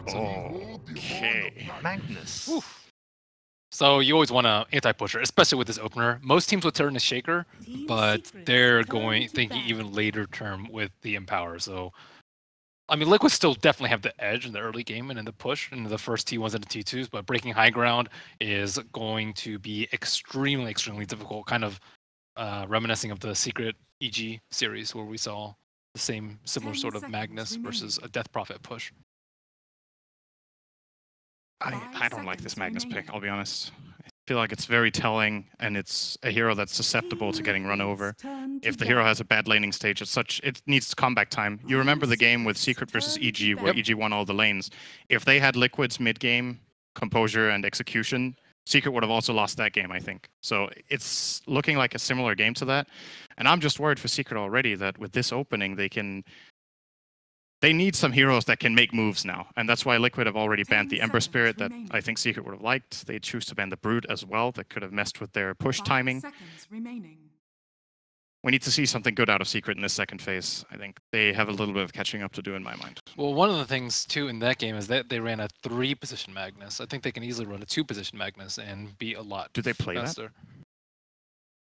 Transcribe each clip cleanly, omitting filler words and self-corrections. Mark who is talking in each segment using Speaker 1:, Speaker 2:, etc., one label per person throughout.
Speaker 1: Okay.
Speaker 2: Magnus.
Speaker 3: Oof. So you always want to anti-pusher, especially with this opener. Most teams would turn to Shaker, but they're thinking even later term with the Empower. So, I mean, Liquid still definitely have the edge in the early game and in the push in the first T1s and the T2s, but breaking high ground is going to be extremely, extremely difficult, kind of reminiscing of the Secret EG series where we saw the same similar sort of Magnus versus a Death Prophet push.
Speaker 1: I don't like this Magnus pick, I'll be honest. I feel like it's very telling, and it's a hero that's susceptible to getting run over. If the hero has a bad laning stage, it needs comeback time. You remember the game with Secret versus EG, where EG won all the lanes. If they had Liquid's mid-game composure and execution, Secret would have also lost that game, I think. So it's looking like a similar game to that. And I'm just worried for Secret already that with this opening, they need some heroes that can make moves now. And that's why Liquid have already banned the Ember Spirit that I think Secret would have liked. They choose to ban the Brood as well. That could have messed with their push timing. We need to see something good out of Secret in this second phase. I think they have a little bit of catching up to do in my mind.
Speaker 3: Well, one of the things, too, in that game is that they ran a 3-position Magnus. I think they can easily run a 2-position Magnus and be a lot
Speaker 1: Do they play
Speaker 3: faster.
Speaker 1: that?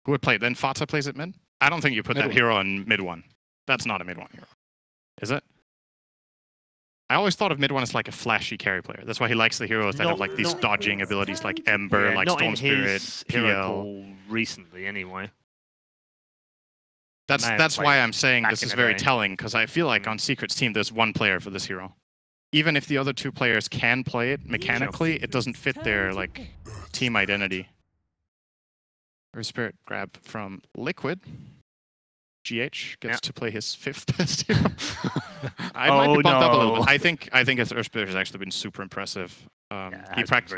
Speaker 1: Who would play it? Then FATA plays it mid? I don't think you put that hero in mid 1. That's not a mid 1 hero. Is it? I always thought of mid 1 as like a flashy carry player. That's why he likes the heroes that have like these dodging abilities like Ember, like Storm Spirit, PL.
Speaker 2: Recently, anyway.
Speaker 1: That's why I'm saying this is very telling, because I feel like on Secret's team there's one player for this hero. Even if the other 2 players can play it mechanically, it doesn't fit their like team identity. Earth Spirit grab from Liquid. GH gets to play his 5th best hero. I might be bumped up a little bit. I think his Earth Spirit has actually been super impressive.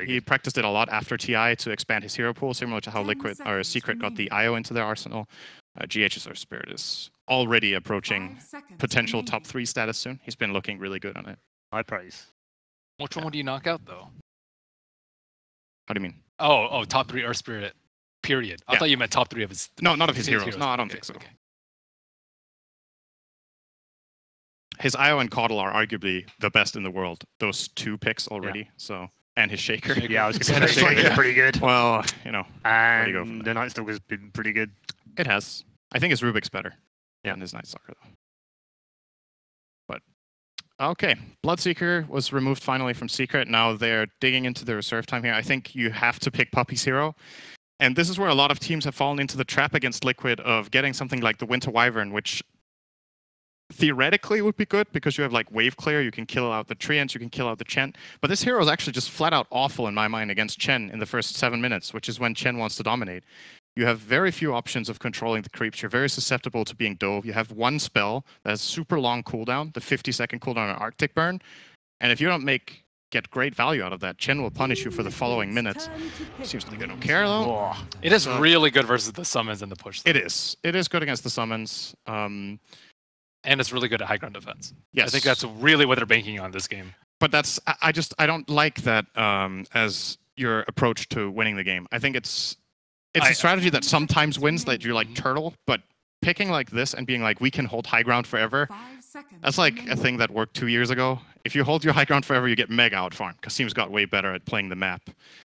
Speaker 1: He practiced it a lot after TI to expand his hero pool, similar to how Liquid or Secret got the IO into their arsenal. GH's Earth Spirit is already approaching potential top 3 status soon. He's been looking really good on it.
Speaker 2: High praise.
Speaker 3: Which one would you knock out, though?
Speaker 1: How do you mean?
Speaker 3: Oh, top 3 Earth Spirit, period. I thought you meant top 3 of his...
Speaker 1: No, not of his heroes. No, I don't think so. Okay. His IO and Caudle are arguably the best in the world. Those 2 picks already, so... And his Shaker.
Speaker 2: Yeah, I was going to say Shaker's pretty good.
Speaker 1: Well, you know.
Speaker 2: And the Night Stalker's been pretty good.
Speaker 1: It has. I think his Rubik's better than his Night Stalker, though. But, okay. Bloodseeker was removed finally from Secret. Now they're digging into the reserve time here. I think you have to pick Puppey's hero. And this is where a lot of teams have fallen into the trap against Liquid of getting something like the Winter Wyvern, which theoretically would be good because you have like wave clear, you can kill out the Treants, you can kill out the Chen. But this hero is actually just flat out awful in my mind against Chen in the first 7 minutes, which is when Chen wants to dominate. You have very few options of controlling the creeps. You're very susceptible to being dove. You have 1 spell that has super long cooldown, the 50-second cooldown on Arctic Burn. And if you don't get great value out of that, Chen will punish you for the following minutes. Seems like they don't care though.
Speaker 3: It is really good versus the summons and the push.
Speaker 1: It is. It is good against the summons.
Speaker 3: And it's really good at high ground defense.
Speaker 1: Yes.
Speaker 3: I think that's really what they're banking on this game.
Speaker 1: But that's I don't like that as your approach to winning the game. I think it's a strategy that sometimes wins, that you like turtle, but picking like this and being like, we can hold high ground forever, that's like a thing that worked 2 years ago. If you hold your high ground forever, you get mega outfarmed, because teams got way better at playing the map.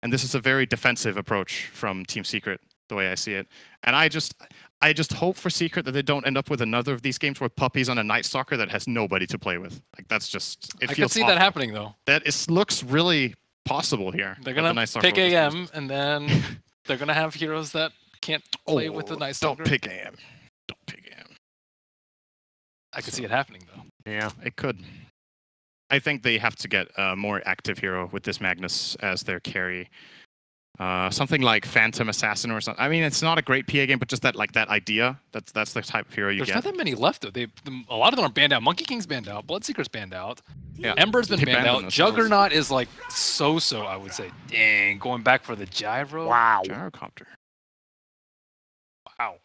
Speaker 1: And this is a very defensive approach from Team Secret, the way I see it. And I just hope for Secret that they don't end up with another of these games where Puppey's on a Night Stalker that has nobody to play with. Like, that's just...
Speaker 3: I can see that happening, though.
Speaker 1: Looks really possible here.
Speaker 3: They're going to pick AM, and then they're going to have heroes that can't play with the Night Stalker.
Speaker 1: Don't pick AM. Don't pick AM.
Speaker 3: I could see it happening, though.
Speaker 1: Yeah, it could. I think they have to get a more active hero with this Magnus as their carry. Something like Phantom Assassin or something. I mean, it's not a great PA game, but just that idea. That's the type of hero you get.
Speaker 3: There's not that many left, though. A lot of them are banned out. Monkey King's banned out. Bloodseeker's banned out. Yeah. Ember's been banned out. Juggernaut is like so-so, I would say. Dang, going back for the Gyro.
Speaker 2: Wow.
Speaker 1: Gyrocopter.
Speaker 2: Wow.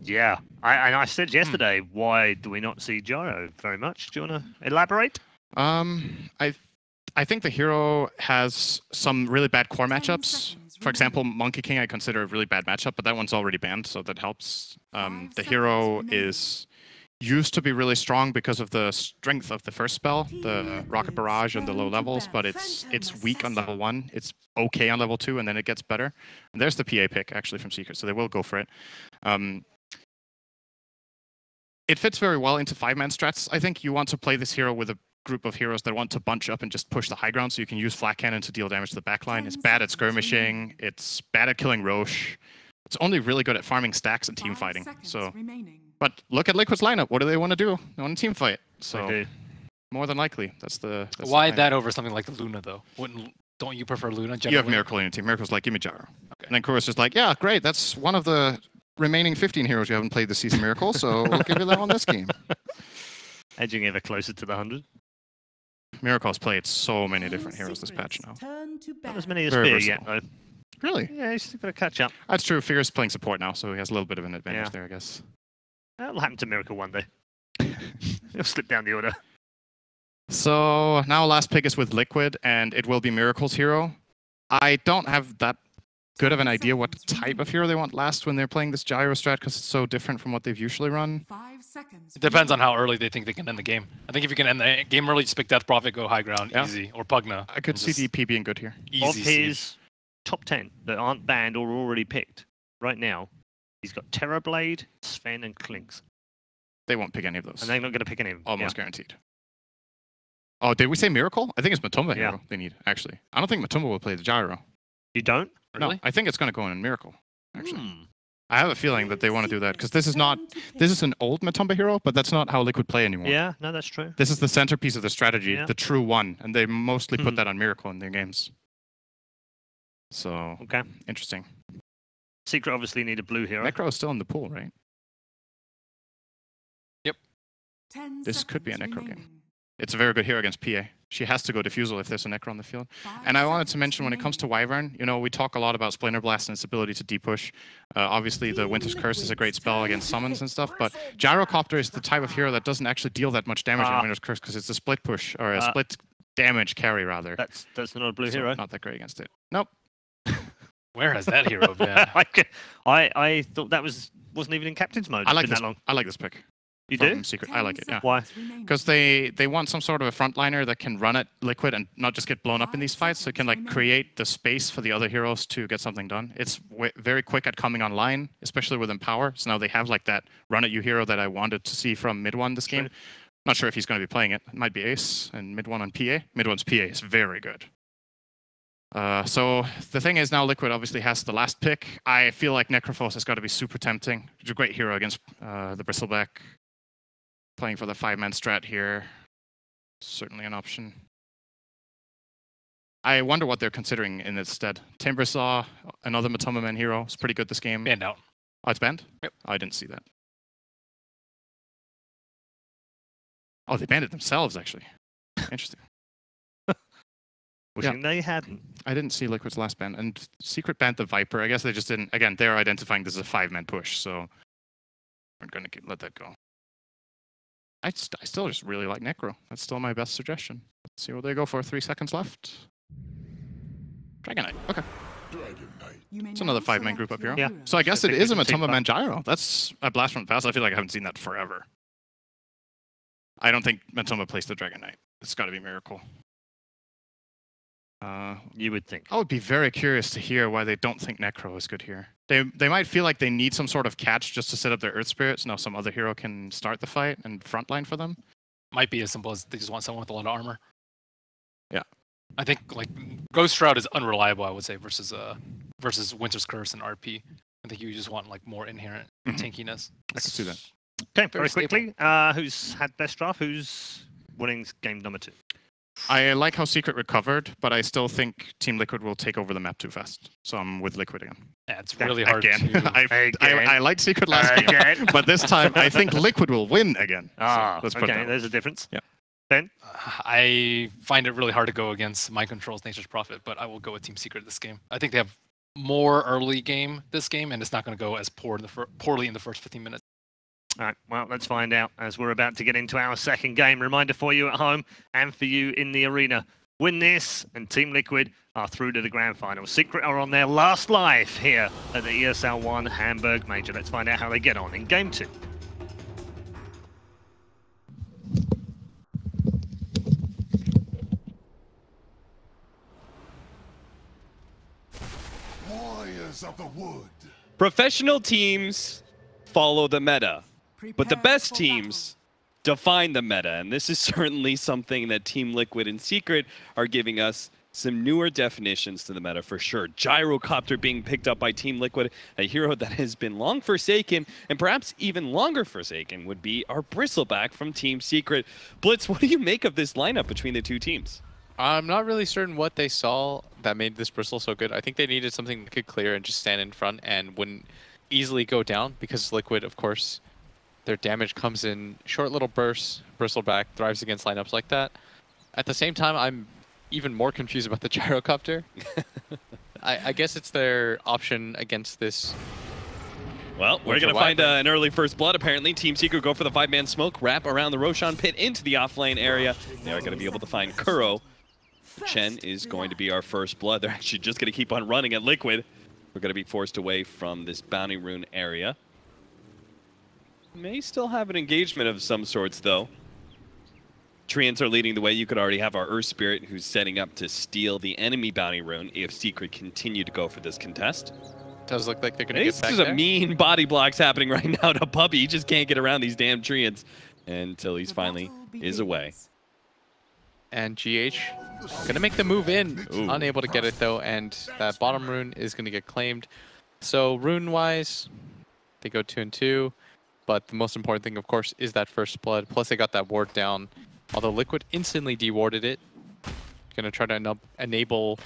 Speaker 2: Yeah. I said yesterday, why do we not see Gyro very much? Do you want to elaborate?
Speaker 1: I think the hero has some really bad core matchups. For example, Monkey King I consider a really bad matchup, but that one's already banned, so that helps. The hero is used to be really strong because of the strength of the first spell, the Rocket Barrage and the low levels, but it's weak on level 1, it's okay on level 2, and then it gets better. And there's the PA pick, actually, from Secret, so they will go for it. It fits very well into 5-man strats. I think you want to play this hero with a group of heroes that want to bunch up and just push the high ground, so you can use Flak Cannon to deal damage to the backline. It's bad at skirmishing, it's bad at killing Roche. It's only really good at farming stacks and team fighting. So, but look at Liquid's lineup. What do they want to do? They want to team fight. So, more than likely, that's the.
Speaker 3: Why that over something like the Luna though? Don't you prefer Luna?
Speaker 1: You have Miracle in your team. Miracle's like, give me Gyro. Okay. And then Kuro's just like, yeah, great. That's one of the remaining 15 heroes you haven't played this season, Miracle. So we'll give you that on this game.
Speaker 2: Edging ever closer to the 100.
Speaker 1: Miracle's played so many different heroes this patch now.
Speaker 2: Not as many as Fear yet, though.
Speaker 1: Really?
Speaker 2: Yeah, he's still got to catch up.
Speaker 1: That's true. Fear's playing support now, so he has a little bit of an advantage there, I guess.
Speaker 2: That'll happen to Miracle one day. He'll slip down the order.
Speaker 1: So now last pick is with Liquid, and it will be Miracle's hero. I don't have that good of an idea what type of hero they want last when they're playing this Gyro strat, because it's so different from what they've usually run.
Speaker 3: It depends on how early they think they can end the game. I think if you can end the game early, just pick Death Prophet, go high ground, easy, or Pugna.
Speaker 1: I could see DP being good here.
Speaker 2: Of his top 10 that aren't banned or already picked right now, he's got Terrorblade, Sven, and Trinks.
Speaker 1: They won't pick any of those.
Speaker 2: And they're not going to pick any of them.
Speaker 1: Almost guaranteed. Oh, did we say Miracle? I think it's Matumba hero they need, actually. I don't think Matumba will play the Gyro.
Speaker 2: You don't?
Speaker 1: Really? No, I think it's going to go in Miracle, actually. I have a feeling that they want to do that, because this is an old Matumba hero, but that's not how Liquid play anymore.
Speaker 2: Yeah, no, that's true.
Speaker 1: This is the centerpiece of the strategy, the true one, and they mostly put that on Miracle in their games. So, interesting.
Speaker 2: Secret obviously need a blue hero.
Speaker 1: Necro is still in the pool, right?
Speaker 3: Yep.
Speaker 1: This could be a Necro game. It's a very good hero against PA. She has to go Diffusal if there's a Necro on the field. And I wanted to mention, when it comes to Wyvern, you know, we talk a lot about Splinter Blast and its ability to depush. Obviously, the Winter's Curse is a great spell against summons and stuff, but Gyrocopter is the type of hero that doesn't actually deal that much damage in Winter's Curse, because it's a split push, or a split damage carry, rather.
Speaker 2: That's not a blue hero.
Speaker 1: Not that great against it. Nope.
Speaker 3: Where has that hero been?
Speaker 2: I thought that wasn't even in Captain's mode.
Speaker 1: I like this pick.
Speaker 2: You do?
Speaker 1: Secret. I like it, yeah.
Speaker 2: Why?
Speaker 1: Because they want some sort of a frontliner that can run at Liquid and not just get blown up in these fights, so it can like create the space for the other heroes to get something done. It's very quick at coming online, especially with Empower. So now they have like that run at you hero that I wanted to see from mid one this game. Not sure if he's going to be playing it. It might be Ace and mid one on PA. Mid one's PA is very good. So the thing is, now Liquid obviously has the last pick. I feel like Necrophos has got to be super tempting. It's a great hero against the Bristleback. Playing for the 5-man strat here, certainly an option. I wonder what they're considering in its stead. Timbersaw, another Matumba Man hero, is pretty good this game.
Speaker 3: Banned out.
Speaker 1: Oh, it's banned?
Speaker 3: Yep.
Speaker 1: Oh, I didn't see that. Oh, they banned it themselves, actually. Interesting.
Speaker 2: Wishing they hadn't.
Speaker 1: I didn't see Liquid's last ban. And Secret banned the Viper. I guess they just didn't. Again, they're identifying this as a 5-man push, so we're going to let that go. I still just really like Necro. That's still my best suggestion. Let's see what they go for. 3 seconds left. Dragon Knight. Okay. It's another 5-man group up here.
Speaker 2: Yeah.
Speaker 1: So I guess it is a Matumba Man Gyro. That's a blast from the past. I feel like I haven't seen that forever. I don't think Matumba plays the Dragon Knight. It's got to be Miracle.
Speaker 2: You would think.
Speaker 1: I would be very curious to hear why they don't think Necro is good here. They might feel like they need some sort of catch just to set up their Earth Spirits. Now some other hero can start the fight and frontline for them.
Speaker 3: Might be as simple as they just want someone with a lot of armor.
Speaker 1: Yeah.
Speaker 3: I think like Ghost Shroud is unreliable, I would say, versus Winter's Curse and RP. I think you just want like more inherent tankiness.
Speaker 1: I can see that.
Speaker 2: Okay, very quickly. Who's had best draft? Who's winning game number 2?
Speaker 1: I like how Secret recovered, but I still think Team Liquid will take over the map too fast. So I'm with Liquid again.
Speaker 3: Yeah, it's really hard
Speaker 1: I liked Secret last game, but this time I think Liquid will win again.
Speaker 2: Okay, there's a difference.
Speaker 1: Yeah.
Speaker 2: Ben?
Speaker 3: I find it really hard to go against Mind Control's Nature's Prophet, but I will go with Team Secret this game. I think they have more early game this game, and it's not going to go as poorly in the first 15 minutes.
Speaker 2: All right, well, let's find out as we're about to get into our second game. Reminder for you at home and for you in the arena. Win this, and Team Liquid are through to the grand final. Secret are on their last life here at the ESL 1 Hamburg Major. Let's find out how they get on in game 2.
Speaker 4: Professional teams follow the meta, but the best teams define the meta, and this is certainly something that Team Liquid and Secret are giving us some newer definitions to the meta for sure. Gyrocopter being picked up by Team Liquid, a hero that has been long forsaken, and perhaps even longer forsaken would be our Bristleback from Team Secret. Blitz, what do you make of this lineup between the two teams?
Speaker 5: I'm not really certain what they saw that made this Bristle so good. I think they needed something that could clear and just stand in front and wouldn't easily go down, because Liquid, of course, their damage comes in short little bursts. Bristleback thrives against lineups like that. At the same time, I'm even more confused about the Gyrocopter. I guess it's their option against this.
Speaker 4: Well, we're going to find an early first blood, apparently. Team Secret go for the 5-man smoke, wrap around the Roshan pit into the offlane area. They are going to be able to find Kuro. Chen is going to be our first blood. They're actually just going to keep on running at Liquid. We're going to be forced away from this bounty rune area. May still have an engagement of some sorts, though. Treants are leading the way. You could already have our Earth Spirit, who's setting up to steal the enemy bounty rune if Secret continue to go for this contest.
Speaker 5: Does look like they're going to get back
Speaker 4: This
Speaker 5: there.
Speaker 4: is a mean body blocks happening right now to Puppey. He just can't get around these damn Treants until he's finally is away.
Speaker 5: And GH going to make the move in.
Speaker 4: Ooh.
Speaker 5: Unable to get it, though, and that bottom rune is going to get claimed. So rune-wise, they go 2 and 2. But the most important thing, of course, is that first blood. Plus, they got that ward down. Although Liquid instantly dewarded it. Going to try to enable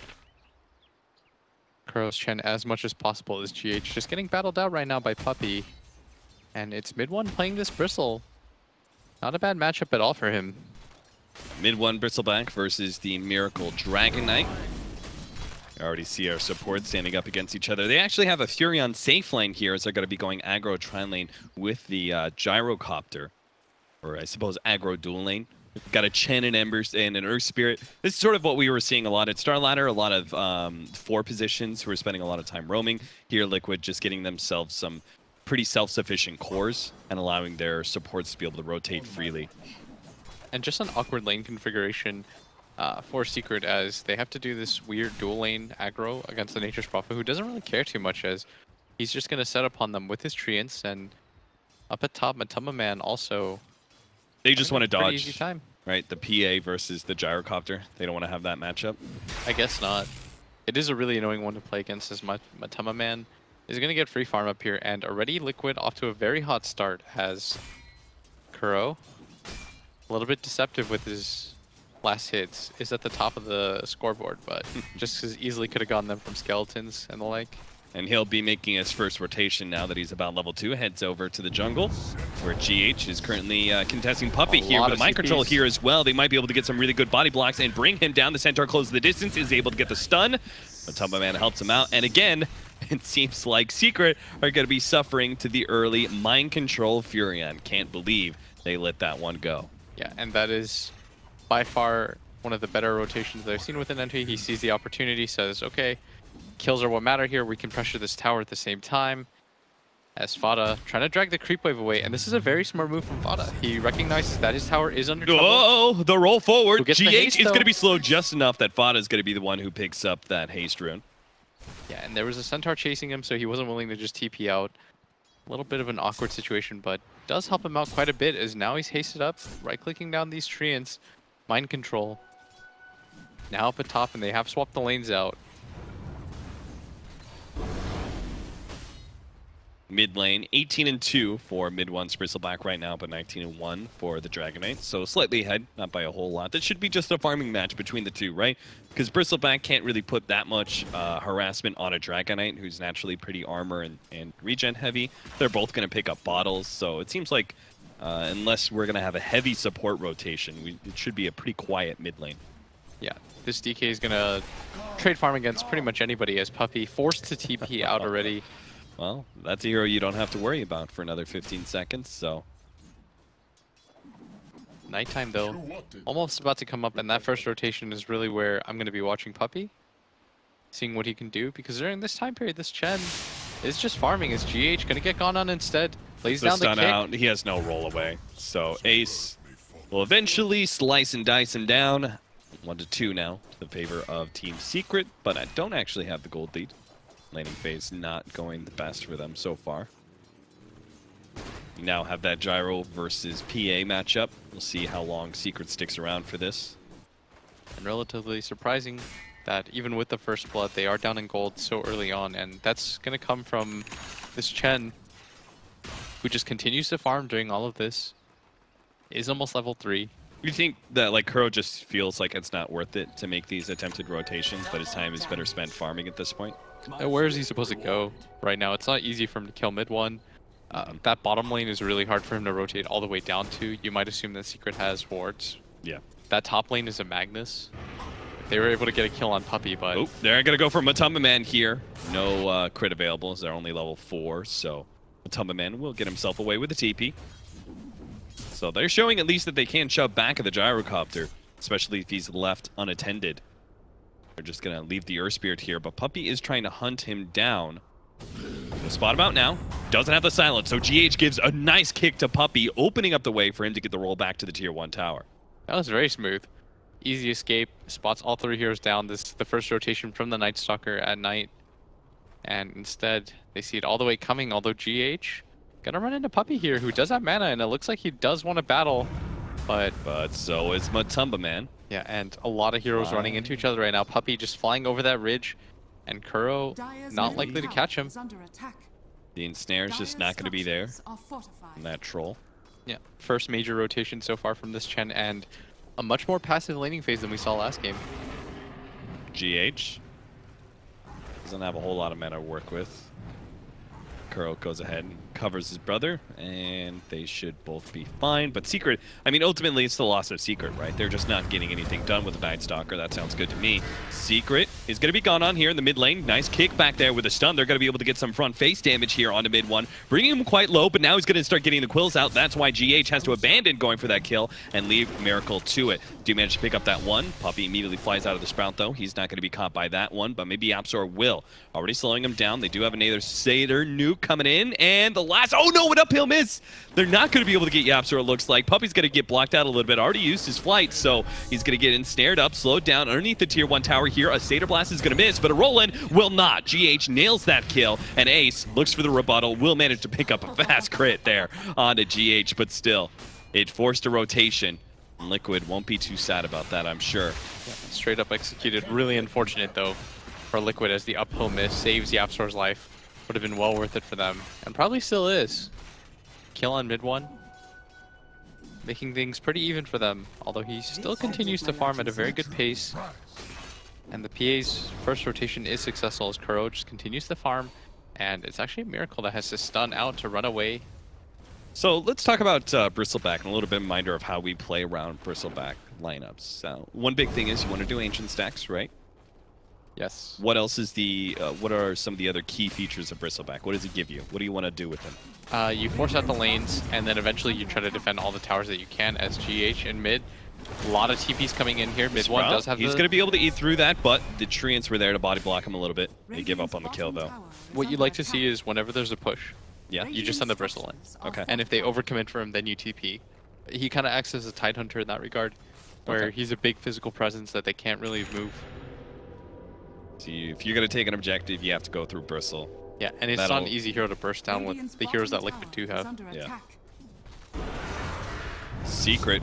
Speaker 5: Kuro's Chen as much as possible as GH. Just getting battled out right now by Puppey. And it's mid one playing this Bristle. Not a bad matchup at all for him.
Speaker 4: Mid one Bristleback versus the Miracle Dragon Knight. You already see our support standing up against each other. They actually have a Furion safe lane here, as they're going to be going aggro tri lane with the Gyrocopter. Or I suppose aggro dual lane. We've got a Chen and Embers and an Earth Spirit. This is sort of what we were seeing a lot at Starladder, a lot of 4 positions who are spending a lot of time roaming. Here, Liquid just getting themselves some pretty self-sufficient cores and allowing their supports to be able to rotate freely.
Speaker 5: And just an awkward lane configuration for Secret, as they have to do this weird dual lane aggro against the Nature's Prophet, who doesn't really care too much, as he's just going to set upon them with his Treants, and up at top, Matama Man also.
Speaker 4: They just want to dodge,
Speaker 5: easy time.
Speaker 4: Right? The PA versus the Gyrocopter. They don't want to have that matchup.
Speaker 5: I guess not. It is a really annoying one to play against, as Matama Man is going to get free farm up here, and already Liquid off to a very hot start has Kuro. A little bit deceptive with his last hits, is at the top of the scoreboard, but just as easily could have gotten them from skeletons and the like.
Speaker 4: And he'll be making his first rotation now that he's about level 2. Heads over to the jungle, where GH is currently contesting Puppey here with a mind control here as well. They might be able to get some really good body blocks and bring him down. The Centaur closes the distance, is able to get the stun. Matama Man helps him out, and again, it seems like Secret are going to be suffering to the early mind control Furion. Can't believe they let that one go.
Speaker 5: Yeah, and that is by far one of the better rotations that I've seen with an entry. He sees the opportunity, says, okay, kills are what matter here. We can pressure this tower at the same time. As FATA trying to drag the creep wave away, and this is a very smart move from FATA. He recognizes that his tower is under trouble.
Speaker 4: Oh, the roll forward. GH
Speaker 5: haste,
Speaker 4: is going to be slow just enough that FATA is going to be the one who picks up that haste rune.
Speaker 5: Yeah, and there was a Centaur chasing him, so he wasn't willing to just TP out. A little bit of an awkward situation, but does help him out quite a bit, as now he's hasted up, right-clicking down these Treants. Mind control. Now up at top, and they have swapped the lanes out.
Speaker 4: Mid lane, 18 and 2 for mid one's Bristleback right now, but 19 and 1 for the Dragon Knight. So slightly ahead, not by a whole lot. That should be just a farming match between the two, right? Because Bristleback can't really put that much harassment on a Dragon Knight, who's naturally pretty armor and regen heavy. They're both going to pick up bottles, so it seems like unless we're going to have a heavy support rotation, it should be a pretty quiet mid lane.
Speaker 5: Yeah, this DK is going to trade farm against pretty much anybody, as Puppey forced to TP out already.
Speaker 4: Well, that's a hero you don't have to worry about for another 15 seconds, so.
Speaker 5: Nighttime, though, almost about to come up, and that first rotation is really where I'm going to be watching Puppey, seeing what he can do, because during this time period, this Chen is just farming. Is GH going to get gone on instead? Lays down the
Speaker 4: stun
Speaker 5: kick.
Speaker 4: out. He has no roll away, so Ace will eventually slice and dice him down. 1-2 now to the favor of Team Secret, but I don't actually have the gold lead. Laning phase not going the best for them so far. You now have that Gyro versus PA matchup. We'll see how long Secret sticks around for this.
Speaker 5: And relatively surprising that even with the first blood, they are down in gold so early on, and that's going to come from this Chen, who just continues to farm during all of this. Is almost level 3.
Speaker 4: You think that like Kuro just feels like it's not worth it to make these attempted rotations, but his time is better spent farming at this point?
Speaker 5: Where is he supposed to go right now? It's not easy for him to kill mid one. That bottom lane is really hard for him to rotate all the way down to. You might assume that Secret has wards.
Speaker 4: Yeah.
Speaker 5: That top lane is a Magnus. They were able to get a kill on Puppey, but...
Speaker 4: Oh, they're going to go for Matumba Man here. No crit available as they're only level 4, so Matumba Man will get himself away with a TP. So they're showing at least that they can shove back at the Gyrocopter, especially if he's left unattended. They're just going to leave the Earth Spirit here, but Puppey is trying to hunt him down. We'll spot him out now. Doesn't have the silence, so GH gives a nice kick to Puppey, opening up the way for him to get the roll back to the tier 1 tower.
Speaker 5: That was very smooth. Easy escape, spots all 3 heroes down. This is the first rotation from the Night Stalker at night. And instead, they see it all the way coming, although GH gonna run into Puppey here, who does have mana, and it looks like he does want to battle. But
Speaker 4: so is Matumba Man.
Speaker 5: Yeah, and a lot of heroes running into each other right now. Puppey just flying over that ridge, and Kuro not likely to catch him.
Speaker 4: The ensnare's just not going to be there. And that troll.
Speaker 5: Yeah, first major rotation so far from this Chen, and a much more passive laning phase than we saw last game.
Speaker 4: GH doesn't have a whole lot of mana to work with. Kuro goes ahead and covers his brother, and they should both be fine. But Secret, I mean, ultimately it's the loss of Secret, right? They're just not getting anything done with the Night Stalker. That sounds good to me. Secret is going to be gone on here in the mid lane. Nice kick back there with a stun. They're going to be able to get some front face damage here onto mid 1, bringing him quite low, but now he's going to start getting the quills out. That's why GH has to abandon going for that kill and leave Miracle to it. Do manage to pick up that one. Puppey immediately flies out of the Sprout, though. He's not going to be caught by that one, but maybe YapzOr will. Already slowing him down. They do have another Satyr nuke coming in, and the last... Oh no, an uphill miss! They're not going to be able to get YapzOr, it looks like. Puppey's going to get blocked out a little bit. Already used his flight, so he's going to get ensnared up, slowed down underneath the tier 1 tower here. A Satyr Blast is going to miss, but a roll-in will not. GH nails that kill, and Ace looks for the rebuttal, will manage to pick up a fast crit there onto GH, but still, it forced a rotation. Liquid won't be too sad about that, I'm sure.
Speaker 5: Yeah, straight up executed. Really unfortunate, though, for Liquid, as the uphill miss saves YapzOr's life. Would have been well worth it for them, and probably still is. Kill on mid 1, making things pretty even for them, although he still continues to farm at a very good pace. And the PA's first rotation is successful as Kuro just continues to farm, and it's actually a Miracle that has to stun out to run away.
Speaker 4: So let's talk about Bristleback and a little bit of reminder of how we play around Bristleback lineups. So one big thing is you want to do ancient stacks, right?
Speaker 5: Yes.
Speaker 4: What else is the, what are some of the other key features of Bristleback? What does it give you? What do you want to do with him?
Speaker 5: You force out the lanes, and then eventually you try to defend all the towers that you can as GH in mid. A lot of TPs coming in here. Mid 1 does have
Speaker 4: He's going to be able to eat through that, but the Treants were there to body block him a little bit. They give up on the kill, though.
Speaker 5: What you'd like to see is whenever there's a push,
Speaker 4: yeah,
Speaker 5: you just send the Bristle in.
Speaker 4: Okay.
Speaker 5: And if they overcommit for him, then you TP. He kind of acts as a Tidehunter in that regard, where he's a big physical presence that they can't really move.
Speaker 4: So if you're going to take an objective, you have to go through Bristle.
Speaker 5: Yeah, and it's not an easy hero to burst down with the heroes that Liquid do have.
Speaker 4: Yeah. Secret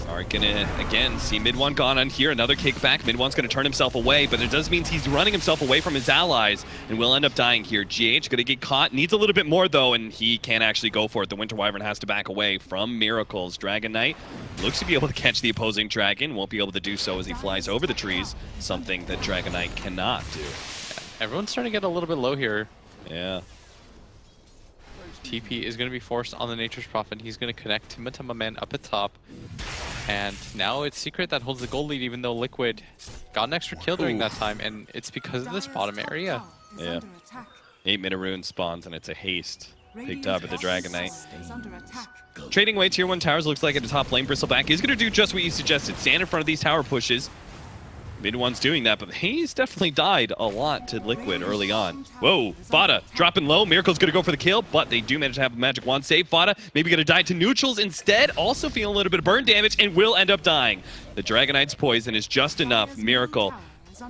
Speaker 4: are going to, again, see mid 1 gone on here. Another kickback. Mid 1's going to turn himself away, but it does mean he's running himself away from his allies and will end up dying here. GH going to get caught. Needs a little bit more, though, and he can't actually go for it. The Winter Wyvern has to back away from Miracles. Dragon Knight looks to be able to catch the opposing dragon. Won't be able to do so as he flies over the trees, something that Dragon Knight cannot do.
Speaker 5: Everyone's starting to get a little bit low here.
Speaker 4: Yeah.
Speaker 5: TP is going to be forced on the Nature's Prophet. He's going to connect to Matumba Man up at top. And now it's Secret that holds the gold lead, even though Liquid got an extra kill during that time, and it's because of this bottom area.
Speaker 4: Yeah. 8 Mid-Rune spawns, and it's a haste picked up at the Dragon Knight. Trading away tier 1 towers, looks like at the top lane, Bristleback is going to do just what you suggested. Stand in front of these tower pushes. Mid 1's doing that, but he's definitely died a lot to Liquid early on. Whoa, FATA dropping low. Miracle's going to go for the kill, but they do manage to have a magic wand save. FATA maybe going to die to neutrals instead, also feeling a little bit of burn damage, and will end up dying. The Dragon Knight's poison is just enough. Miracle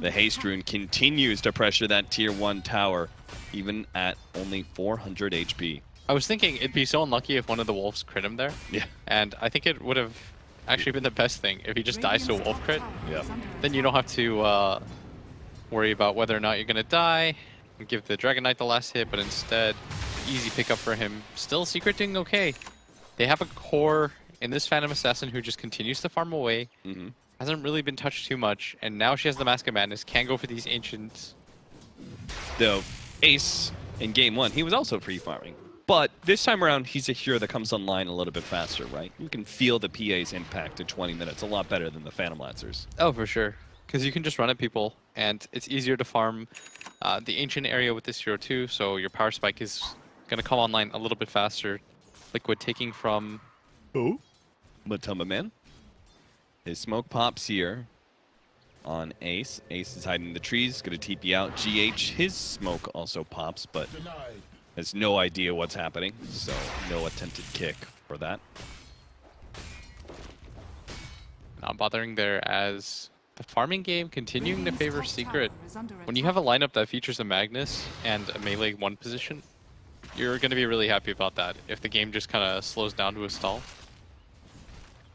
Speaker 4: The Haste Rune continues to pressure that tier 1 tower, even at only 400 HP.
Speaker 5: I was thinking it'd be so unlucky if one of the wolves crit him there.
Speaker 4: Yeah.
Speaker 5: And I think it would have actually been the best thing if he just dies to a wolf crit.
Speaker 4: Yeah.
Speaker 5: Then you don't have to worry about whether or not you're going to die and give the Dragon Knight the last hit, but instead, easy pickup for him. Still Secret doing okay. They have a core in this Phantom Assassin who just continues to farm away. Hasn't really been touched too much, and now she has the Mask of Madness. Can go for these Ancients.
Speaker 4: Though Ace in game 1, he was also free farming. But this time around, he's a hero that comes online a little bit faster, right? You can feel the PA's impact in 20 minutes a lot better than the Phantom Lancers.
Speaker 5: Oh, for sure. Because you can just run at people, and it's easier to farm the Ancient area with this hero too, so your Power Spike is going to come online a little bit faster. Liquid taking from...
Speaker 4: Oh? Matamba Man. His smoke pops here on Ace. Ace is hiding in the trees, going to TP out. GH, his smoke also pops, but has no idea what's happening, so no attempted kick for that.
Speaker 5: Not bothering there as the farming game continuing to favor Secret. When you have a lineup that features a Magnus and a melee 1 position, you're going to be really happy about that if the game just kind of slows down to a stall.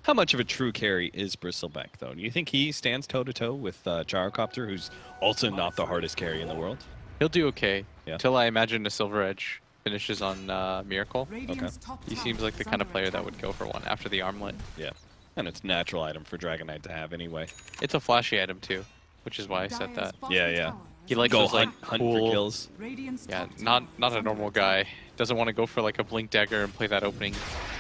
Speaker 4: How much of a true carry is Bristleback, though? Do you think he stands toe-to-toe with Gyrocopter, who's also not the hardest carry in the world?
Speaker 5: He'll do okay,
Speaker 4: Yeah.
Speaker 5: until I imagine a Silver Edge finishes on Miracle.
Speaker 4: Okay.
Speaker 5: He seems like the kind of player that would go for one after the armlet.
Speaker 4: Yeah. And it's a natural item for Dragon Knight to have anyway.
Speaker 5: It's a flashy item too, which is why I said that.
Speaker 4: Yeah, yeah.
Speaker 5: He likes
Speaker 4: Go
Speaker 5: those like
Speaker 4: hunt
Speaker 5: cool,
Speaker 4: for kills.
Speaker 5: yeah, not a normal guy. Doesn't want to go for like a Blink Dagger and play that opening.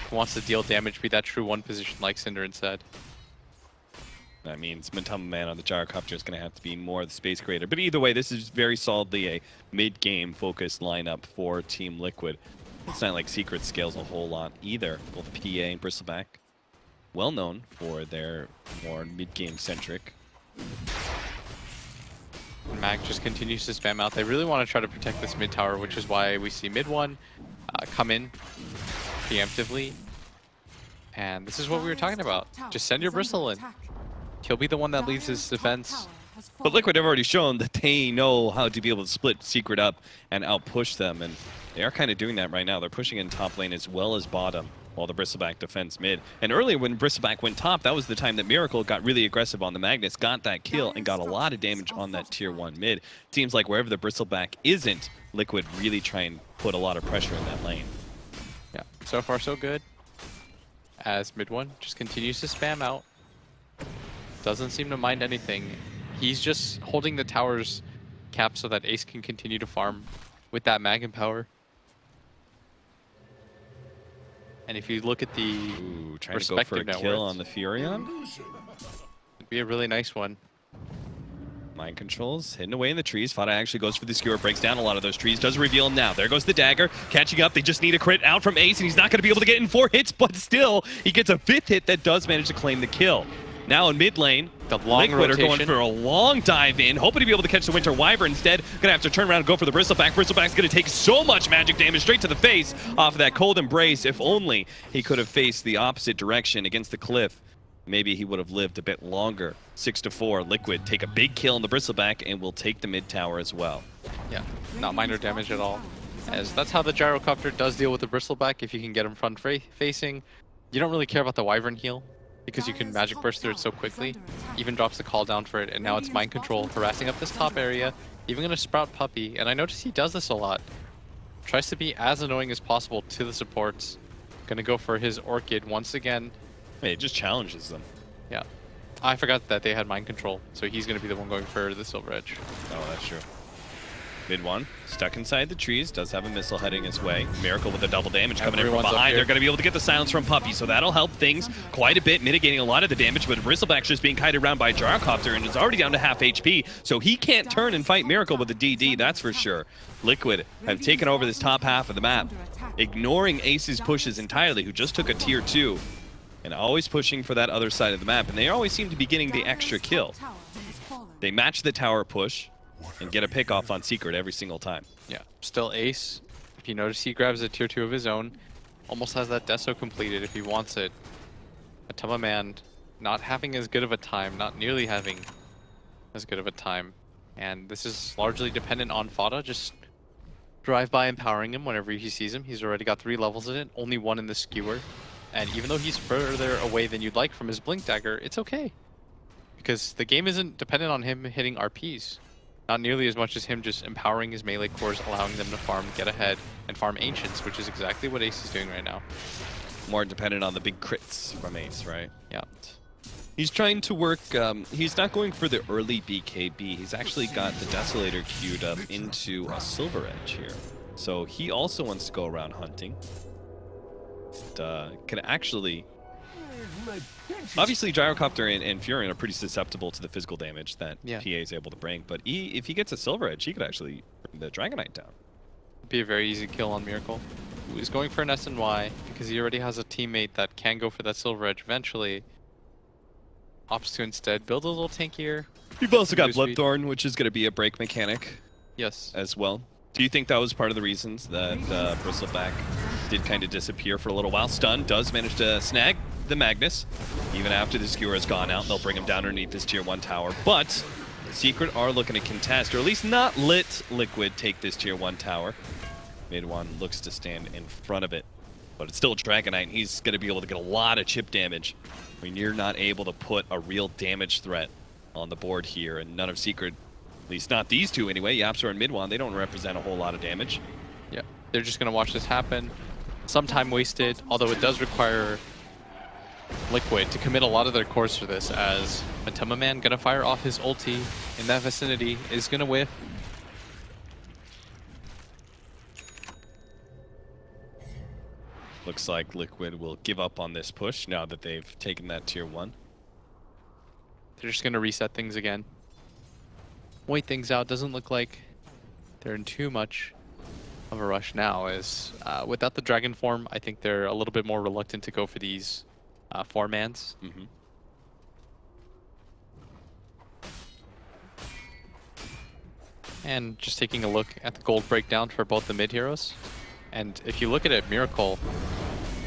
Speaker 5: He wants to deal damage, be that true 1 position like Cinder said.
Speaker 4: That means Matamba Man on the Gyrocopter is going to have to be more the space creator. But either way, this is very solidly a mid-game focused lineup for Team Liquid. It's not like Secret scales a whole lot either. Both PA and Bristleback, well known for their more mid-game centric.
Speaker 5: Mag just continues to spam out. They really want to try to protect this mid tower, which is why we see mid 1 come in preemptively. And this is what we were talking about. Just send your Bristle in. He'll be the one that leads his defense.
Speaker 4: But Liquid have already shown that they know how to be able to split Secret up and outpush them, and they are kind of doing that right now. They're pushing in top lane as well as bottom, while the Bristleback defends mid. And earlier when Bristleback went top, that was the time that Miracle got really aggressive on the Magnus, got that kill, and got a lot of damage on that tier 1 mid. Seems like wherever the Bristleback isn't, Liquid really try and put a lot of pressure in that lane.
Speaker 5: Yeah, so far so good. As mid 1 just continues to spam out. Doesn't seem to mind anything. He's just holding the tower's cap so that Ace can continue to farm with that mag and power. And if you look at the
Speaker 4: Ooh, trying to go for a kill on the Furion.
Speaker 5: It'd be a really nice one.
Speaker 4: Mind controls, hidden away in the trees. FATA actually goes for the skewer, breaks down a lot of those trees, does reveal him now. There goes the dagger, catching up. They just need a crit out from Ace, and he's not going to be able to get in 4 hits, but still, he gets a 5th hit that does manage to claim the kill. Now in mid lane,
Speaker 5: the long
Speaker 4: Liquid
Speaker 5: rotation.
Speaker 4: are going for a long dive in, hoping to be able to catch the Winter Wyvern. Instead, gonna have to turn around and go for the Bristleback. Bristleback's gonna take so much magic damage straight to the face off of that cold embrace. If only he could have faced the opposite direction against the cliff, maybe he would have lived a bit longer. 6-4, Liquid take a big kill on the Bristleback and will take the mid tower as well.
Speaker 5: Yeah, not minor damage at all. As that's how the Gyrocopter does deal with the Bristleback. If you can get him front facing, you don't really care about the Wyvern heal, because you can magic burst through it so quickly. Even drops the call down for it, and now it's mind control, harassing up this top area. Even gonna sprout Puppey, and I notice he does this a lot. Tries to be as annoying as possible to the supports. Gonna go for his Orchid once again.
Speaker 4: Hey, it just challenges them.
Speaker 5: Yeah. I forgot that they had mind control, so he's gonna be the one going for the Silver Edge.
Speaker 4: Oh, that's true. Mid 1, stuck inside the trees, does have a missile heading his way. Miracle with the double damage coming
Speaker 5: Everyone's
Speaker 4: in from behind.
Speaker 5: up here.
Speaker 4: They're going to be able to get the silence from Puppey, so that'll help things quite a bit, mitigating a lot of the damage, but Bristleback's just being kited around by Gyrocopter and is already down to half HP, so he can't turn and fight Miracle with the DD, that's for sure. Liquid have taken over this top half of the map, ignoring Ace's pushes entirely, who just took a tier 2, and always pushing for that other side of the map, and they always seem to be getting the extra kill. They match the tower push and get a pick off on Secret every single time.
Speaker 5: Yeah, still Ace. If you notice, he grabs a tier 2 of his own. Almost has that Deso completed if he wants it. Matamba Man not having as good of a time, not nearly having as good of a time. And this is largely dependent on FATA. Just drive by empowering him whenever he sees him. He's already got 3 levels in it, only 1 in the skewer. And even though he's further away than you'd like from his Blink Dagger, it's okay. Because the game isn't dependent on him hitting RPs. Not nearly as much as him just empowering his melee cores, allowing them to farm, get ahead, and farm Ancients, which is exactly what Ace is doing right now.
Speaker 4: More dependent on the big crits from Ace, right?
Speaker 5: Yeah.
Speaker 4: He's trying to work, he's not going for the early BKB. He's actually got the Desolator queued up into a Silver Edge here. So he also wants to go around hunting. Can actually... Obviously, Gyrocopter and Furion are pretty susceptible to the physical damage that PA is able to bring, but if he gets a Silver Edge, he could actually bring the Dragonite down.
Speaker 5: Be a very easy kill on Miracle, who is going for an SNY because he already has a teammate that can go for that Silver Edge eventually. Opts to instead build a little tankier.
Speaker 4: You've also got Bloodthorn, which is going to be a break mechanic.
Speaker 5: Yes.
Speaker 4: As well. Do you think that was part of the reasons that Bristleback did kind of disappear for a little while? Stun does manage to snag the Magnus. Even after the skewer has gone out, they'll bring him down underneath this tier 1 tower. But Secret are looking to contest, or at least not let Liquid take this tier 1 tower. Mid-1 looks to stand in front of it. But it's still Dragonite, and he's going to be able to get a lot of chip damage when you're not able to put a real damage threat on the board here. And none of Secret, at least not these two anyway, YapzOr and Mid-1, they don't represent a whole lot of damage.
Speaker 5: Yeah, they're just going to watch this happen. Some time wasted, although it does require Liquid to commit a lot of their cores for this, as Matema Man going to fire off his ulti in that vicinity, is going to whiff.
Speaker 4: Looks like Liquid will give up on this push now that they've taken that tier 1.
Speaker 5: They're just going to reset things again. Wait things out. Doesn't look like they're in too much of a rush now, as without the dragon form, I think they're a little bit more reluctant to go for these 4-mans.
Speaker 4: Mm-hmm.
Speaker 5: And just taking a look at the gold breakdown for both the mid heroes. And if you look at it, Miracle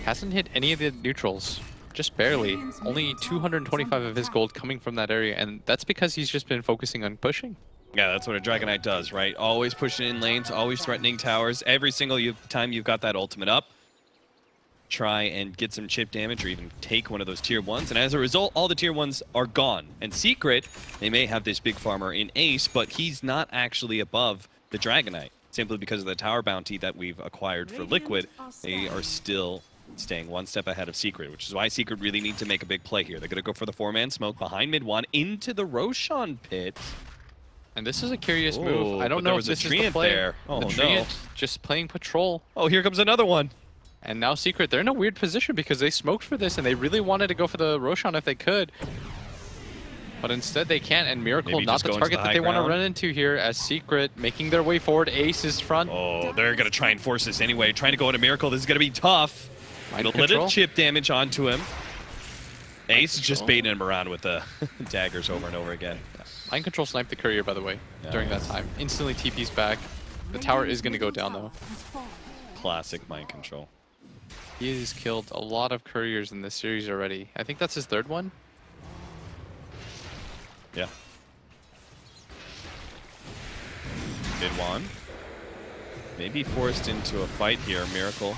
Speaker 5: hasn't hit any of the neutrals, just barely. Only 225 of his gold coming from that area, and that's because he's just been focusing on pushing.
Speaker 4: Yeah, that's what a Dragonite does, right? Always pushing in lanes, always threatening towers. Every single time you've got that ultimate up, try and get some chip damage or even take one of those tier 1s. And as a result, all the tier 1s are gone. And Secret, they may have this big farmer in Ace, but he's not actually above the Dragonite. Simply because of the tower bounty that we've acquired for Liquid, they are still staying one step ahead of Secret, which is why Secret really need to make a big play here. They're going to go for the 4-man smoke behind Mid-1 into the Roshan pit.
Speaker 5: And this is a curious move. I don't know if this is the play.
Speaker 4: There. Oh,
Speaker 5: the Treant just playing patrol.
Speaker 4: Oh, here comes another one.
Speaker 5: And now Secret, they're in a weird position because they smoked for this and they really wanted to go for the Roshan if they could. But instead they can't, and Miracle not the target that they want to run into here, as Secret making their way forward. Ace is front.
Speaker 4: Oh, they're going to try and force this anyway. Trying to go into Miracle. This is going to be tough. A little chip damage onto him. Ace is just baiting him around with the daggers over and over again.
Speaker 5: Mind Control sniped the courier, by the way, during that time. Instantly TP's back. The tower is going to go down, though.
Speaker 4: Classic Mind Control.
Speaker 5: He has killed a lot of couriers in this series already. I think that's his 3rd one.
Speaker 4: Yeah. Mid-1. Maybe forced into a fight here. Miracle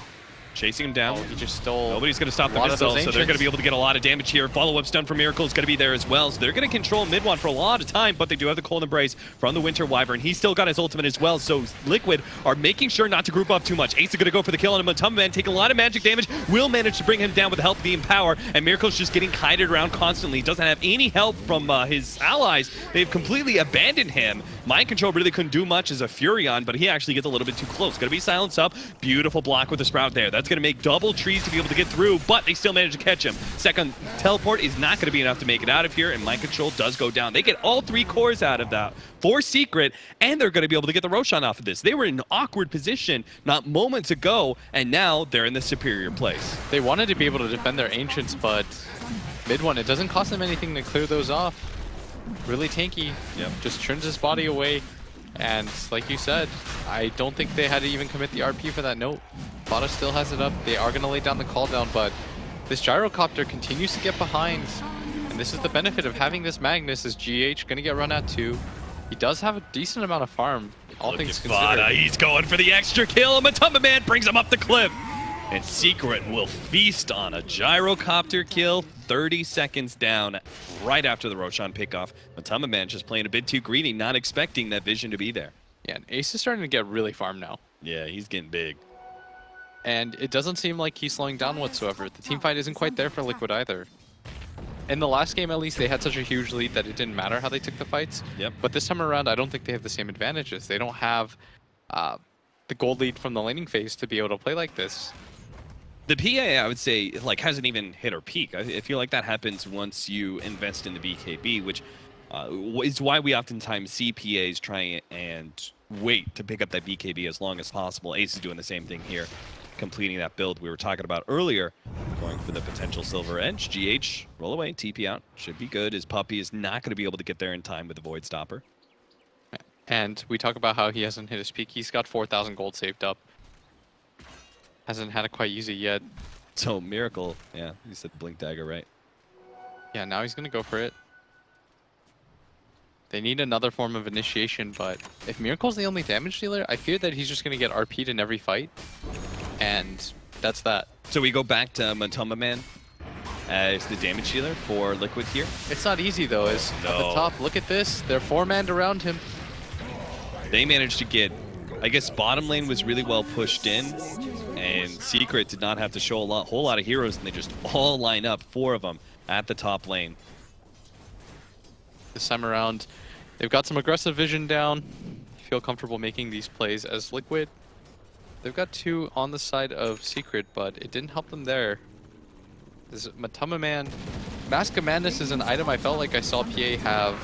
Speaker 4: chasing him down.
Speaker 5: Oh, he just stole.
Speaker 4: Nobody's going to stop the missile, so they're going to be able to get a lot of damage here. Follow-up stun from Miracle is going to be there as well, so they're going to control Mid-1 for a lot of time, but they do have the Cold Embrace from the Winter Wyvern. He's still got his ultimate as well, so Liquid are making sure not to group up too much. Ace is going to go for the kill on him. Matema Man taking a lot of magic damage, will manage to bring him down with the help of the Empower, and Miracle's just getting kited around constantly. He doesn't have any help from his allies. They've completely abandoned him. Mind Control really couldn't do much as a Furion, but he actually gets a little bit too close. Going to be silenced up. Beautiful block with the Sprout there. That's going to make double trees to be able to get through, but they still manage to catch him. Second teleport is not going to be enough to make it out of here, and Mind Control does go down. They get all 3 cores out of that for Secret, and they're going to be able to get the Roshan off of this. They were in an awkward position not moments ago, and now they're in the superior place.
Speaker 5: They wanted to be able to defend their Ancients, but Mid-1, it doesn't cost them anything to clear those off. Really tanky.
Speaker 4: Yep.
Speaker 5: Just turns his body away. And like you said, I don't think they had to even commit the RP for that note. FATA still has it up. They are going to lay down the call down, but this Gyrocopter continues to get behind. And And this is the benefit of having this Magnus, is GH going to get run at 2. He does have a decent amount of farm, all
Speaker 4: Look
Speaker 5: things
Speaker 4: at
Speaker 5: considered.
Speaker 4: FATA, he's going for the extra kill. Matumba Man brings him up the cliff. And Secret will feast on a gyrocopter kill 30 seconds down right after the Roshan pickoff. Matumba Man just playing a bit too greedy, not expecting that vision to be there.
Speaker 5: Yeah, and Ace is starting to get really farmed now.
Speaker 4: Yeah, he's getting big.
Speaker 5: And it doesn't seem like he's slowing down whatsoever. The team fight isn't quite there for Liquid either. In the last game, at least, they had such a huge lead that it didn't matter how they took the fights.
Speaker 4: Yep.
Speaker 5: But this time around, I don't think they have the same advantages. They don't have the gold lead from the laning phase to be able to play like this.
Speaker 4: The PA, I would say, like, hasn't even hit her peak. I feel like that happens once you invest in the BKB, which is why we oftentimes see PAs try and wait to pick up that BKB as long as possible. Ace is doing the same thing here, completing that build we were talking about earlier, going for the potential Silver Edge. GH, roll away, TP out, should be good. His Puppey is not going to be able to get there in time with the Void Stopper.
Speaker 5: And we talk about how he hasn't hit his peak. He's got 4,000 gold saved up. Hasn't had to quite use it yet.
Speaker 4: So Miracle, yeah, you said Blink Dagger, right?
Speaker 5: Yeah, now he's going to go for it. They need another form of initiation, but if Miracle's the only damage dealer, I fear that he's just going to get RP'd in every fight. And that's that.
Speaker 4: So we go back to Matumba Man as the damage dealer for Liquid here.
Speaker 5: It's not easy, though, as at the top, look at this. They're 4-manned around him.
Speaker 4: They managed to get, I guess bottom lane was really well pushed in, and Secret did not have to show a whole lot of heroes, and they just all line up, 4 of them, at the top lane.
Speaker 5: This time around, they've got some aggressive vision down. Feel comfortable making these plays as Liquid. They've got 2 on the side of Secret, but it didn't help them there. This Matumba Man. Mask of Madness is an item I felt like I saw PA have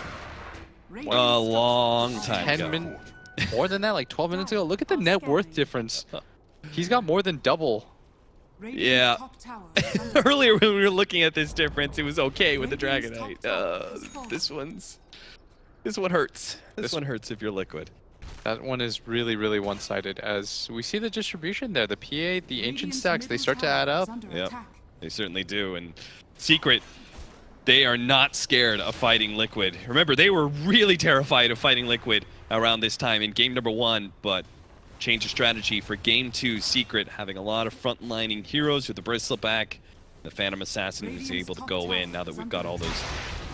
Speaker 4: A long time
Speaker 5: 10
Speaker 4: ago.
Speaker 5: minutes, more than that, like 12 minutes ago. Look at the net worth difference. He's got more than double.
Speaker 4: Yeah. Earlier when we were looking at this difference, it was okay with the Dragonite. This one hurts. This one hurts if you're Liquid.
Speaker 5: That one is really, really one-sided, as we see the distribution there. The PA, the ancient stacks, they start to add up.
Speaker 4: Yep, they certainly do. And Secret, they are not scared of fighting Liquid. Remember, they were really terrified of fighting Liquid around this time in game number 1, but change of strategy for game 2. Secret having a lot of front-lining heroes with the Bristleback. The Phantom Assassin is able to go in now that we've got all those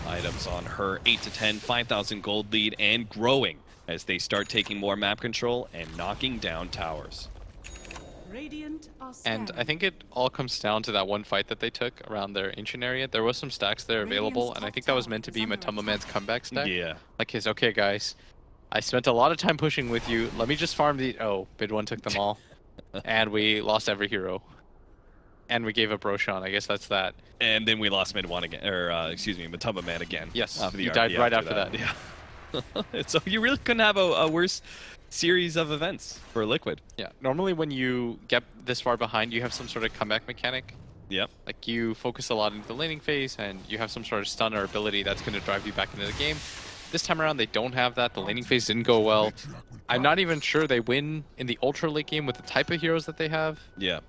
Speaker 4: items on her. 8 to 10, 5,000 gold lead, and growing as they start taking more map control and knocking down towers.
Speaker 5: And I think it all comes down to that one fight that they took around their ancient area. There was some stacks there available, and I think that was meant to be Matumba Man's comeback stack.
Speaker 4: Yeah.
Speaker 5: Like his, okay guys, I spent a lot of time pushing with you. Let me just farm the... Oh, mid one took them all. And we lost every hero. And we gave up Roshan. I guess that's that.
Speaker 4: And then we lost mid one again, or excuse me, Matumba Man again.
Speaker 5: Yes,
Speaker 4: Off the
Speaker 5: he
Speaker 4: RP
Speaker 5: died right after that.
Speaker 4: Yeah. So you really couldn't have a worse series of events for Liquid.
Speaker 5: Yeah, normally when you get this far behind, you have some sort of comeback mechanic.
Speaker 4: Yep.
Speaker 5: Like you focus a lot into the laning phase, and you have some sort of stun or ability that's going to drive you back into the game. This time around, they don't have that. The laning phase didn't go well. I'm not even sure they win in the ultra late game with the type of heroes that they have.
Speaker 4: Yeah.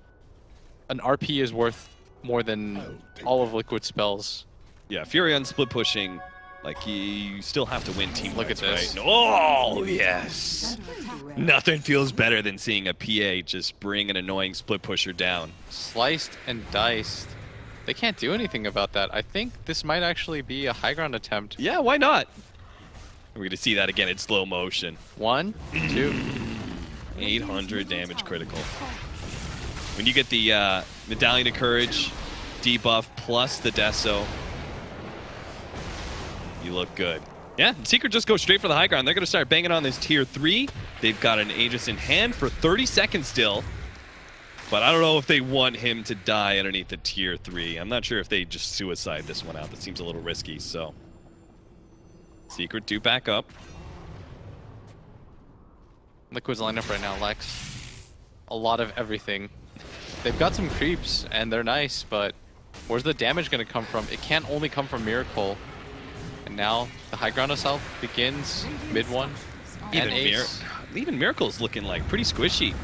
Speaker 5: An RP is worth more than all of Liquid's spells.
Speaker 4: Yeah, Furion split pushing, like you still have to win team
Speaker 5: Look at
Speaker 4: fights,
Speaker 5: this.
Speaker 4: right? Oh, yes. Nothing feels better than seeing a PA just bring an annoying split pusher down.
Speaker 5: Sliced and diced. They can't do anything about that. I think this might actually be a high ground attempt.
Speaker 4: Yeah, why not? We're going to see that again in slow motion.
Speaker 5: 1, 2.
Speaker 4: 800 damage critical. When you get the Medallion of Courage debuff plus the Deso, you look good. Yeah, Secret just goes straight for the high ground. They're going to start banging on this tier 3. They've got an Aegis in hand for 30 seconds still. But I don't know if they want him to die underneath the tier 3. I'm not sure if they just suicide this one out. That seems a little risky, so. Secret do back up.
Speaker 5: Liquid's lineup right now lacks a lot of everything. They've got some creeps, and they're nice, but where's the damage going to come from? It can't only come from Miracle. And now the high ground assault begins mid one. And Ace.
Speaker 4: Even Miracle's looking like pretty squishy.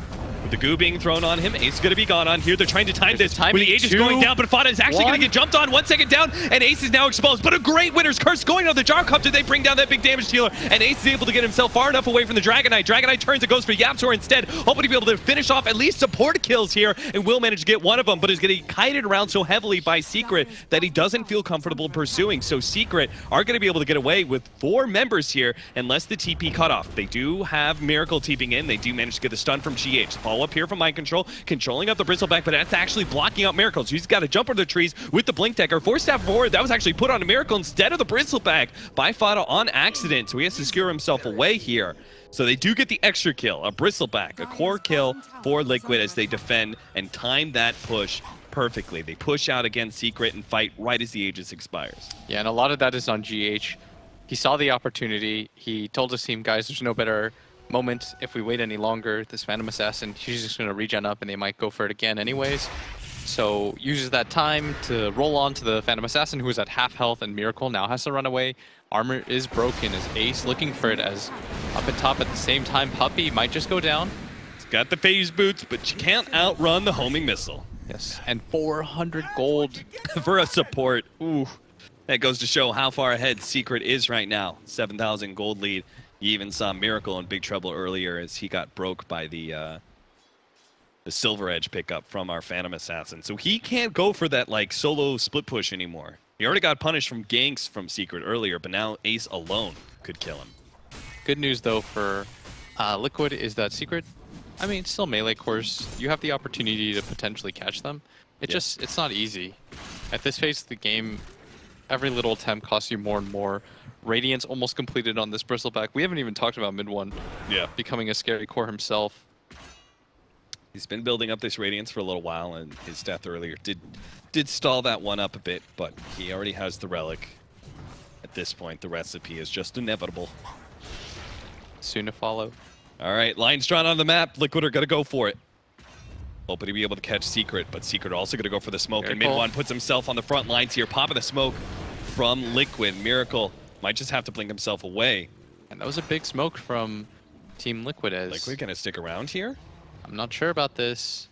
Speaker 4: With the goo being thrown on him, Ace is going to be gone on here. They're trying to time
Speaker 5: There's
Speaker 4: this.
Speaker 5: timing.
Speaker 4: With the Aegis going down, but FATA is actually going to get jumped on. 1 second down, and Ace is now exposed. But a great winner's curse going on the Gyrocopter. They bring down that big damage dealer, and Ace is able to get himself far enough away from the Dragon Knight. Dragon Knight turns and goes for YapzOr instead, hoping to be able to finish off at least support kills here, and will manage to get one of them, but is getting kited around so heavily by Secret that he doesn't feel comfortable pursuing. So Secret are going to be able to get away with 4 members here, unless the TP cut off. They do have Miracle TPing in. They do manage to get the stun from GH. Follow up here from Mind Control, controlling up the Bristleback, but that's actually blocking out Miracle. So he's got to jump over the trees with the Blink Decker. 4-step forward, that was actually put on a Miracle instead of the Bristleback by FATA on accident. So he has to secure himself away here. So they do get the extra kill, a Bristleback, a core kill for Liquid as they defend and time that push perfectly. They push out against Secret and fight right as the Aegis expires.
Speaker 5: Yeah, and a lot of that is on GH. He saw the opportunity. He told his team, guys, there's no better moment if we wait any longer. This Phantom Assassin, she's just going to regen up and they might go for it again anyways. So uses that time to roll on to the Phantom Assassin, who is at half health, and Miracle now has to run away. Armor is broken as Ace looking for it, as up at top at the same time, Puppey might just go down.
Speaker 4: It's got the phase boots, but you can't outrun the homing missile.
Speaker 5: Yes, and 400 gold
Speaker 4: for a support. Ooh. That goes to show how far ahead Secret is right now. 7,000 gold lead. You even saw Miracle in big trouble earlier as he got broke by the Silver Edge pickup from our Phantom Assassin. So he can't go for that like solo split push anymore. He already got punished from ganks from Secret earlier, but now Ace alone could kill him.
Speaker 5: Good news though for Liquid is that Secret, I mean, it's still melee course. You have the opportunity to potentially catch them. It's not easy. At this phase of the game, every little attempt costs you more and more. Radiant's almost completed on this Bristleback. We haven't even talked about mid one becoming a scary core himself.
Speaker 4: He's been building up this Radiance for a little while, and his death earlier did stall that one up a bit, but he already has the Relic. At this point, the recipe is just inevitable.
Speaker 5: Soon to follow.
Speaker 4: All right, lines drawn on the map. Liquid are going to go for it. Hoping to be able to catch Secret, but Secret also going to go for the smoke.
Speaker 5: Miracle.
Speaker 4: And mid one puts himself on the front lines here, popping the smoke from Liquid. Miracle might just have to blink himself away.
Speaker 5: And that was a big smoke from Team Liquid. As
Speaker 4: Liquid going to stick around here?
Speaker 5: I'm not sure about this.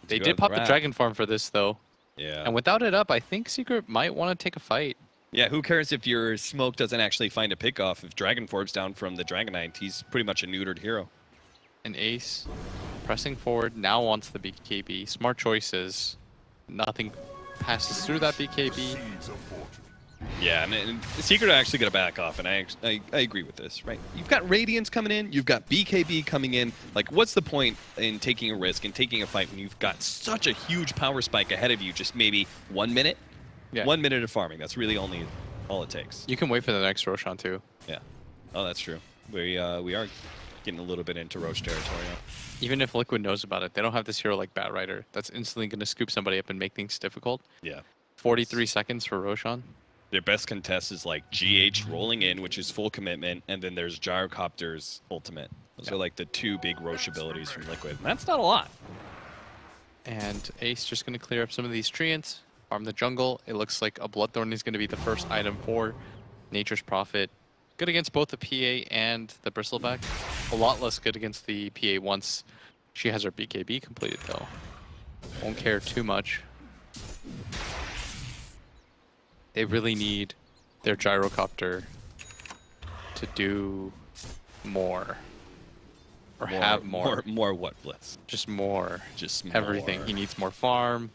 Speaker 5: They
Speaker 4: go
Speaker 5: did
Speaker 4: to the
Speaker 5: pop the
Speaker 4: wrap.
Speaker 5: Dragon Farm for this though.
Speaker 4: Yeah.
Speaker 5: And without it up, I think Secret might want to take a fight.
Speaker 4: Yeah, who cares if your smoke doesn't actually find a pickoff? If Dragon Forb's down from the Dragon Knight, he's pretty much a neutered hero.
Speaker 5: And Ace pressing forward, now wants the BKB. Smart choices. Nothing passes through that BKB.
Speaker 4: Yeah, and Secret are actually going to back off, and I agree with this, right? You've got Radiance coming in, you've got BKB coming in. Like, what's the point in taking a risk and taking a fight when you've got such a huge power spike ahead of you, just maybe 1 minute?
Speaker 5: Yeah.
Speaker 4: 1 minute of farming, that's really all it takes.
Speaker 5: You can wait for the next Roshan too.
Speaker 4: Yeah. Oh, that's true. We are getting a little bit into Roche territory now.
Speaker 5: Even if Liquid knows about it, they don't have this hero like Bat Rider that's instantly going to scoop somebody up and make things difficult.
Speaker 4: Yeah.
Speaker 5: 43 seconds for Roshan.
Speaker 4: Their best contest is like GH rolling in, which is full commitment, and then there's Gyrocopter's ultimate. Those are like the 2 big Roche abilities from Liquid. And that's not a lot.
Speaker 5: And Ace just going to clear up some of these treants, farm the jungle. It looks like a Bloodthorn is going to be the first item for Nature's Prophet. Good against both the PA and the Bristleback. A lot less good against the PA once she has her BKB completed though. Won't care too much. They really need their Gyrocopter to do more. Or have more.
Speaker 4: More what, Blitz?
Speaker 5: Just more.
Speaker 4: Just
Speaker 5: Everything.
Speaker 4: more.
Speaker 5: He needs more farm.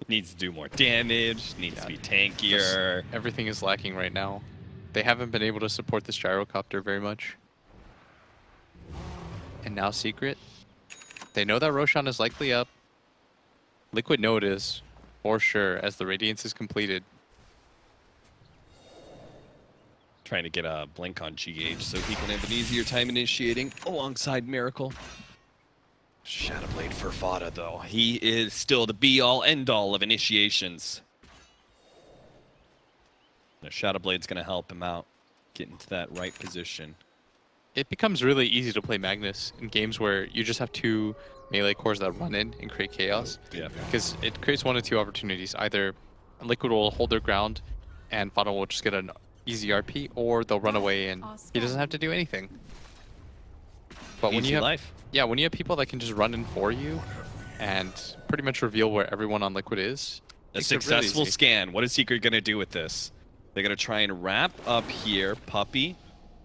Speaker 4: Needs to do more damage, needs to be tankier.
Speaker 5: Everything is lacking right now. They haven't been able to support this Gyrocopter very much. And now Secret. They know that Roshan is likely up. Liquid know it is, for sure, as the Radiance is completed.
Speaker 4: Trying to get a blink on GH so he can have an easier time initiating alongside Miracle. Shadowblade for FATA though. He is still the be-all, end-all of initiations. The Shadowblade's going to help him out, get into that right position.
Speaker 5: It becomes really easy to play Magnus in games where you just have 2 melee cores that run in and create chaos.
Speaker 4: Yeah.
Speaker 5: Because it creates 1 of 2 opportunities. Either Liquid will hold their ground and FATA will just get an easy RP, or they'll run away and he doesn't have to do anything. But when
Speaker 4: Easy
Speaker 5: you have,
Speaker 4: life.
Speaker 5: yeah, when you have people that can just run in for you and pretty much reveal where everyone on Liquid is.
Speaker 4: A
Speaker 5: makes it really
Speaker 4: successful
Speaker 5: easy.
Speaker 4: scan. What is Secret going to do with this? They're going to try and wrap up here. Puppey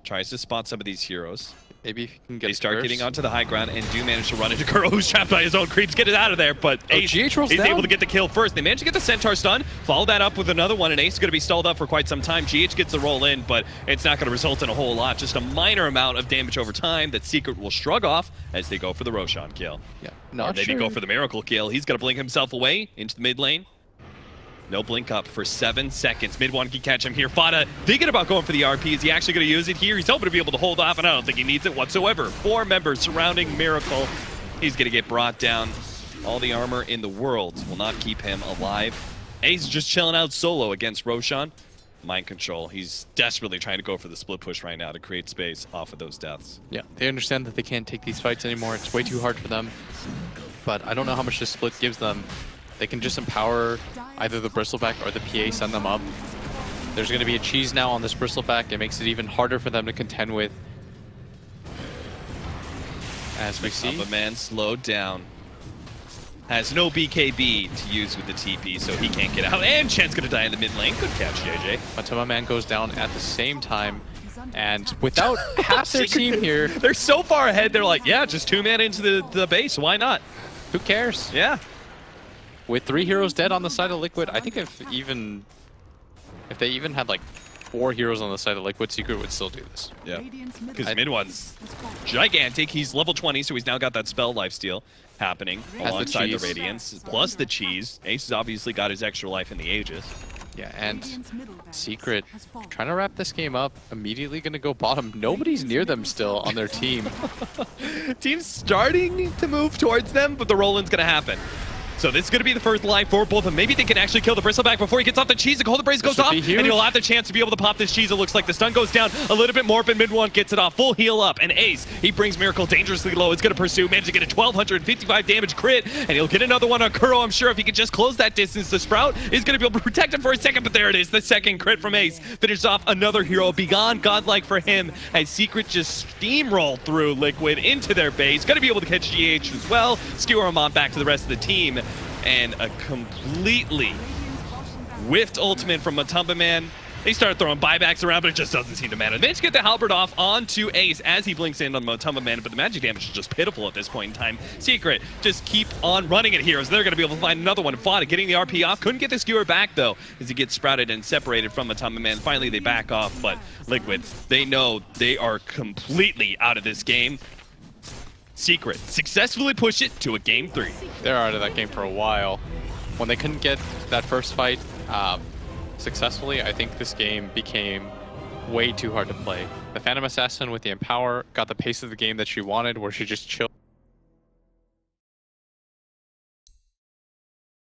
Speaker 4: tries to spot some of these heroes.
Speaker 5: Maybe if you can get
Speaker 4: They
Speaker 5: a
Speaker 4: start
Speaker 5: curse.
Speaker 4: getting onto the high ground and do manage to run into Kuro, who's trapped by his own creeps. Get it out of there, but Ace
Speaker 5: GH rolls
Speaker 4: is
Speaker 5: down.
Speaker 4: able to get the kill first. They manage to get the Centaur stun, follow that up with another one, and Ace is going to be stalled up for quite some time. GH gets the roll in, but it's not going to result in a whole lot. Just a minor amount of damage over time that Secret will shrug off as they go for the Roshan kill.
Speaker 5: Yeah,
Speaker 4: Or
Speaker 5: not
Speaker 4: maybe
Speaker 5: sure.
Speaker 4: go for the Miracle kill. He's going to blink himself away into the mid lane. No blink up for 7 seconds. Mid one can catch him here. FATA thinking about going for the RP. Is he actually going to use it here? He's hoping to be able to hold off, and I don't think he needs it whatsoever. 4 members surrounding Miracle. He's going to get brought down. All the armor in the world will not keep him alive. Ace is just chilling out solo against Roshan. Mind control. He's desperately trying to go for the split push right now to create space off of those deaths.
Speaker 5: Yeah, they understand that they can't take these fights anymore. It's way too hard for them. But I don't know how much this split gives them. They can just empower either the Bristleback or the PA, send them up. There's going to be a cheese now on this Bristleback. It makes it even harder for them to contend with. As we see.
Speaker 4: But man slowed down. Has no BKB to use with the TP, so he can't get out. And Chen's going to die in the mid lane. Good catch, JJ.
Speaker 5: Matoma Man goes down at the same time. And without half their team here,
Speaker 4: They're so far ahead, they're like, yeah, just 2-man into the base. Why not?
Speaker 5: who cares?
Speaker 4: Yeah.
Speaker 5: With 3 heroes dead on the side of Liquid, I think if they even had like 4 heroes on the side of Liquid, Secret would still do this.
Speaker 4: Yeah. Because mid one's gigantic. He's level 20, so he's now got that spell lifesteal happening
Speaker 5: the
Speaker 4: alongside the
Speaker 5: cheese.
Speaker 4: Radiance, plus the cheese. Ace has obviously got his extra life in the Aegis.
Speaker 5: Yeah, and Secret trying to wrap this game up, immediately going to go bottom. Nobody's near them still on their team.
Speaker 4: Team's starting to move towards them, but the roll-in's going to happen. So this is going to be the first life for both of them. Maybe they can actually kill the Bristleback before he gets off the cheese. The Golden Brace goes
Speaker 5: would
Speaker 4: off,
Speaker 5: be
Speaker 4: and
Speaker 5: huge.
Speaker 4: he'll have the chance to be able to pop this cheese. It looks like the stun goes down a little bit more, but mid one gets it off. Full heal up, and Ace, he brings Miracle dangerously low. It's going to pursue, manage to get a 1,255 damage crit, and he'll get another one on Kuro. I'm sure if he could just close that distance, the Sprout is going to be able to protect him for a second, but there it is. The second crit from Ace finishes off another hero. Beyond godlike for him, as Secret just steamroll through Liquid into their base. Going to be able to catch GH as well, skewer him on back to the rest of the team. And a completely whiffed ultimate from Matumba Man. They start throwing buybacks around, but it just doesn't seem to matter. They managed to get the halberd off onto Ace as he blinks in on Matumba Man, but the magic damage is just pitiful at this point in time. Secret just keep on running it here, so they're going to be able to find another one. FATA getting the RP off. Couldn't get the skewer back, though, as he gets sprouted and separated from Matumba Man. Finally, they back off, but Liquid, they know they are completely out of this game. Secret successfully push it to a game 3.
Speaker 5: They're out of that game for a while. When they couldn't get that first fight successfully, I think this game became way too hard to play. The Phantom Assassin with the Empower got the pace of the game that she wanted, where she just chilled.